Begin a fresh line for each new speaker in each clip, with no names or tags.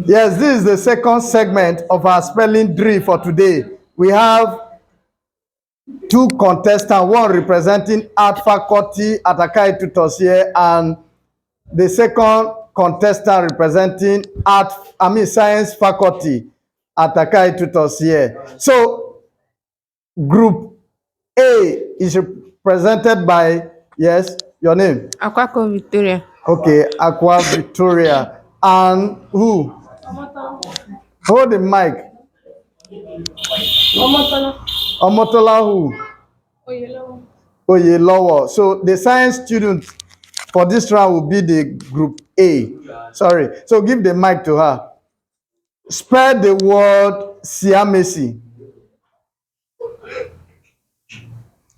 Yes, this is the second segment of our spelling drill for today. We have two contestants, one representing art faculty at Akahi Tutors here, and the second contestant representing science faculty at Akahi Tutors here. So, Group A is represented by, yes, your name?
Akwako Victoria.
Okay, Aqua Victoria. And who? Hold the mic. Omotola who? Oyelowo. So the science student for this round will be the group A. Sorry. So give the mic to her. Spell the word Siamese.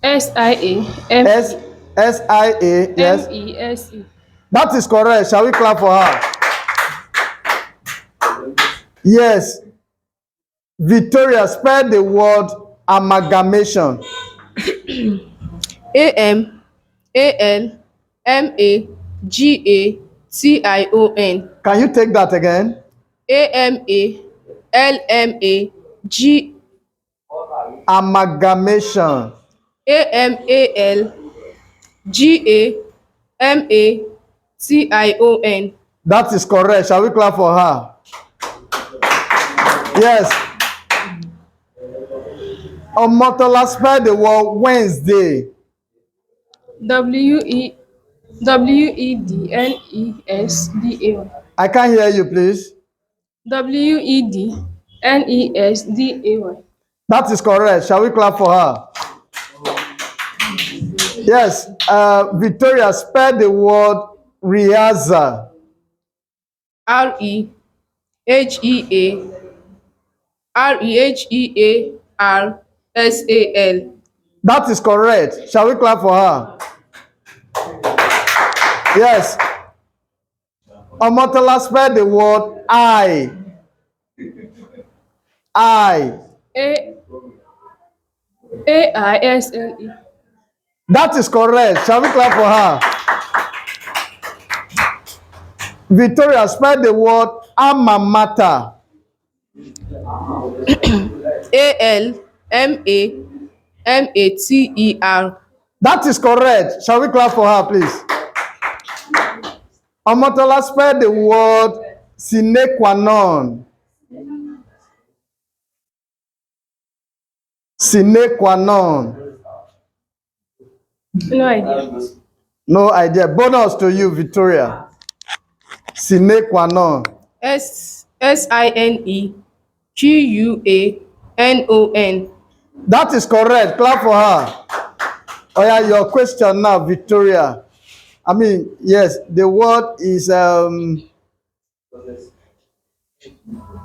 S-I-A-M-E-S-E.
S-I-A, yes.
M-E-S-E.
That is correct. Shall we clap for her? Yes. Victoria, spell the word amalgamation.
A-M-A-L-M-A-G-A-T-I-O-N.
Can you take that again?
A-M-A-L-M-A-G.
Amalgamation.
A-M-A-L-G-A-M-A-T-I-O-N.
That is correct. Shall we clap for her? Yes. Omotola, spell the word Wednesday.
W-E-D-N-E-S-D-A-Y.
I can't hear you, please.
W-E-D-N-E-S-D-A-Y.
That is correct. Shall we clap for her? Yes. Victoria, spell the word rehearsal.
R-E-H-E-A-R-E-H-E-A-R-S-A-L.
That is correct. Shall we clap for her? Yes. Omotola, spell the word I.
A-I-S-L-E.
That is correct. Shall we clap for her? Victoria, spell the word alma mater.
A-L-M-A-M-A-T-E-R.
That is correct. Shall we clap for her, please? Omotola, spell the word sine qua non. Sine qua non.
No idea.
No idea. Bonus to you, Victoria. Sine qua non.
S-I-N-E-Q-U-A-N-O-N.
That is correct. Clap for her. Oh yeah, your question now, Victoria. Yes, the word is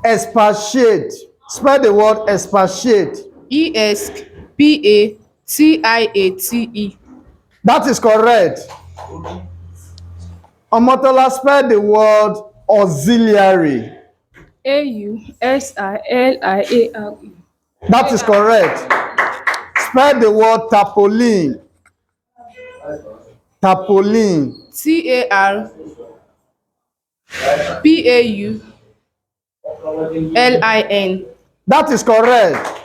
expatiate. Spell the word expatiate.
E-S-P-A-T-I-A-T-E.
That is correct. Omotola, spell the word auxiliary.
A-U-S-I-L-I-A-R-E.
That is correct. Spell the word tarpaulin. Tarpaulin.
T-A-R-P-A-U-L-I-N.
That is correct.